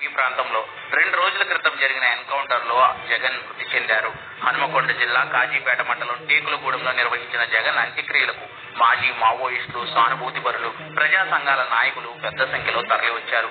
City ప్రాంతంలో 2 రోజుల క్రితం జరిగిన ఎన్కౌంటర్లో జగన్ మృతి చెందారు. హనుమకొండ జిల్లా కాజీపేట మండలం టేకులగూడెంలో నిర్వహించిన జగన్ అంత్యక్రియలకు మాజీ మావోయిస్టులు, సానుభూతి పరులు, ప్రజా సంఘాల నాయకులు పెద్ద సంఖ్యలో తరలివచ్చారు.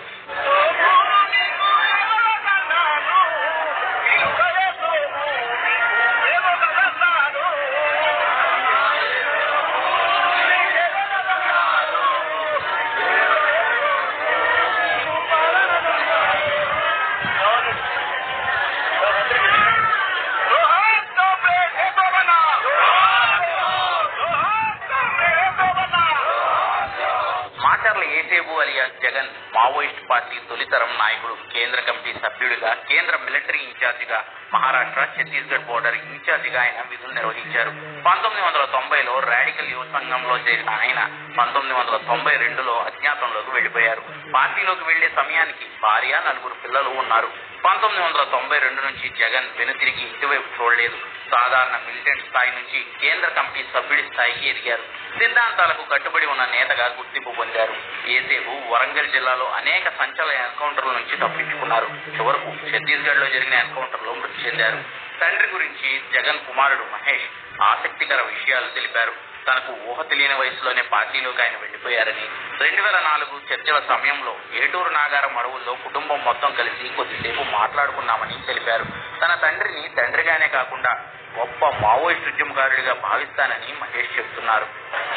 Esebu alias Jagan Maoist party తొలితరం నాయకుడు, కేంద్ర కమిటీ సభ్యుడిగా, కేంద్ర మిలిటరీ ఇన్ఛార్జిగా, మహారాష్ట్ర, ఛత్తీస్గఢ్ బోర్డర్ ఇన్ఛార్జిగా ఆయన విధులు నిర్వహించారు. 1990లో రాడికల్ యువ సంఘంలో చేరిన ఆయన 1992లో అజ్ఞాతంలోకి వెళ్లిపోయారు. పార్టీలోకి వెళ్లే సమయానికి భార్య, 4 పిల్లలు ఉన్నారు. 1992 నుంచి జగన్ వెనుతిరిగి ఇంటివైపు చూడలేదు. సాధారణ మిలిటెంట్ స్థాయి నుంచి కేంద్ర కమిటీ సభ్యుడి స్థాయికి ఎదిగారు. సిద్ధాంతాలకు కట్టుబడి ఉన్న నేతగా గుర్తింపు పొందారు. ఏసేబు వరంగల్ జిల్లాలో అనేక సంచలన ఎన్కౌంటర్ల నుంచి తప్పించుకున్నారు. చివరకు ఛత్తీస్గఢ్ లో జరిగిన ఎన్కౌంటర్లో మృతి చెందారు. తండ్రి గురించి జగన్ కుమారుడు మహేష్ ఆసక్తికర విషయాలు తెలిపారు. తనకు ఊహ తెలియని వయసులోనే పార్టీలోకి ఆయన వెళ్లిపోయారని, 2004 చర్చల సమయంలో ఏటూరు నాగారం అడవుల్లో కుటుంబం మొత్తం కలిసి కొద్దిసేపు మాట్లాడుకున్నామని తెలిపారు. తన తండ్రిని తండ్రిగానే కాకుండా గొప్ప మావోయిస్ట్ ఉద్యమకారుడిగా భావిస్తానని మహేష్ చెబుతున్నారు.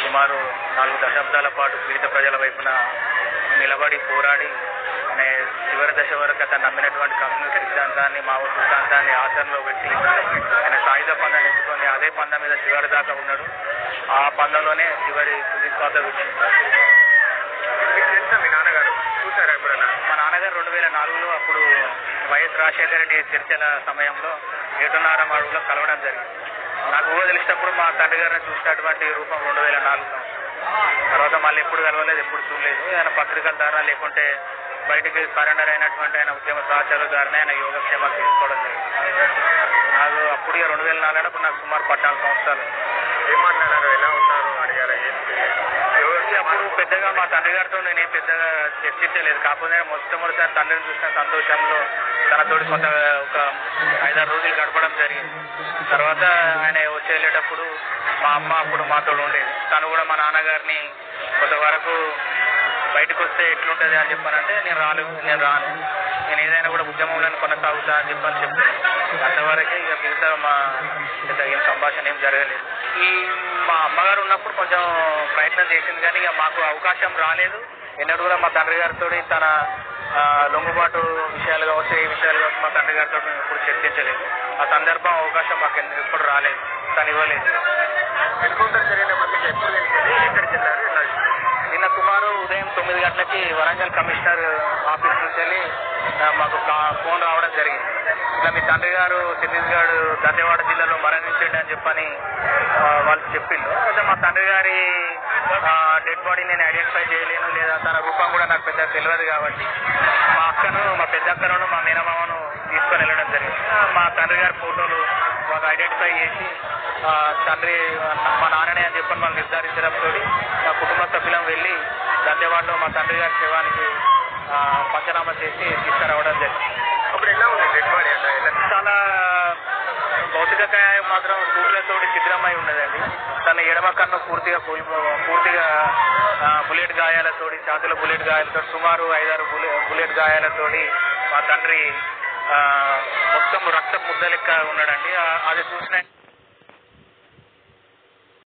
సుమారు 4 దశాబ్దాల పాటు పీడిత ప్రజల వైపున నిలబడి పోరాడి చివరి దశ వరకు అతను నమ్మినటువంటి కమ్యూనిటీ సిద్ధాంతాన్ని, మావో సిద్ధాంతాన్ని ఆచరణలో పెట్టి ఆయన సాయుధ పందాన్ని ఎంచుకొని అదే పంద మీద చివరి దాకా ఉన్నాడు. ఆ పందంలోనే చివరి తుది శ్వాస వచ్చింది. మీ నాన్నగారు చూసారా ఎప్పుడన్నా? మా నాన్నగారు 2004లో అప్పుడు వైఎస్ రాజశేఖర రెడ్డి చర్చల సమయంలో ఏటునారం అడవులో కలవడం జరిగింది. నాకు ఊహ తెలిసినప్పుడు మా తండ్రి గారిని చూసినటువంటి రూపం 2004 తర్వాత మళ్ళీ ఎప్పుడు కలవలేదు, ఎప్పుడు చూడలేదు. ఆయన పత్రికల ద్వారా లేకుంటే బయటికి సరెండర్ అయినటువంటి ఆయన ఉద్యమ సహచరుల ద్వారానే ఆయన యోగక్షేమాలు తీసుకోవడం జరిగింది. నాకు అప్పుడు 2004 నాకు సుమారు 14 సంవత్సరాలు. ఏం మాట్లాడారు, ఎలా ఉన్నారు అడిగారా? అప్పుడు పెద్దగా మా తండ్రి గారితో నేనేం పెద్దగా చర్చించలేదు. కాకపోతే మొట్టమొదటిసారి తండ్రిని చూసిన సంతోషంలో తనతోటి కొంత ఒక 5-6 రోజులు గడపడం జరిగింది. తర్వాత ఆయన వచ్చి వెళ్ళేటప్పుడు మా అమ్మ అప్పుడు మాతో ఉండేది. తను కూడా మా నాన్నగారిని కొంతవరకు బయటకు వస్తే ఎట్లుంటుంది అని చెప్పానంటే నేను రాను, నేను ఏదైనా కూడా ఉద్యమంలో కొనసాగుతా అని చెప్పాను. అంతవరకే ఇక మిగతా మా పెద్ద ఏం సంభాషణ ఏం జరగలేదు. మా అమ్మగారు ఉన్నప్పుడు కొంచెం ప్రయత్నం చేసింది, కానీ ఇక మాకు అవకాశం రాలేదు. ఎన్నడూ కూడా మా తండ్రి గారితో తన లొంగుబాటు విషయాలు కావచ్చు, ఏ విషయాలు కావచ్చు మా తండ్రి గారితో ఎప్పుడు చర్చించలేదు. ఆ సందర్భం అవకాశం మాకు ఎప్పుడు రాలేదు, తను ఇవ్వలేదు. నిన్న సుమారు ఉదయం 9 గంటలకి వరంగల్ కమిషనర్ ఆఫీస్ నుంచి వెళ్ళి మాకు ఫోన్ రావడం జరిగింది. ఇట్లా మీ తండ్రి గారు ఛత్తీస్గఢ్ దంతెవాడ జిల్లాలో మరణించండి అని చెప్పని వాళ్ళు చెప్పిండు. అయితే మా తండ్రి గారి డెడ్ బాడీ నేను ఐడెంటిఫై చేయలేను, లేదా తన రూపం కూడా నాకు పెద్ద తెలియదు కాబట్టి మా అక్కను, మా పెద్ద అక్కను, మా మేనమామను తీసుకొని వెళ్ళడం జరిగింది. మా తండ్రి గారి ఫోటోలు మాకు ఐడెంటిఫై చేసి తండ్రి మా నాన్ననే అని చెప్పని వాళ్ళు నిర్ధారించడంతో మా కుటుంబ సభ్యులం వెళ్ళి దంతెవాడలో మా తండ్రి గారి శవానికి పంచనామా చేసి తీసుకురావడం జరిగింది. అప్పుడు ఎలా ఉంది డెడ్ బాడీ? చాలా భౌతిక గాయం మాత్రం సూట్లతో శిథిలమై ఉన్నదండి. తన ఎడమ కన్ను పూర్తిగా బుల్లెట్ గాయాలతోటి, ఛాతీలో బుల్లెట్ గాయాలతో, సుమారు 5-6 బుల్లెట్ గాయాలతోటి మా తండ్రి మొత్తం రక్త ముద్ద లెక్క ఉన్నాడండి. అది చూసిన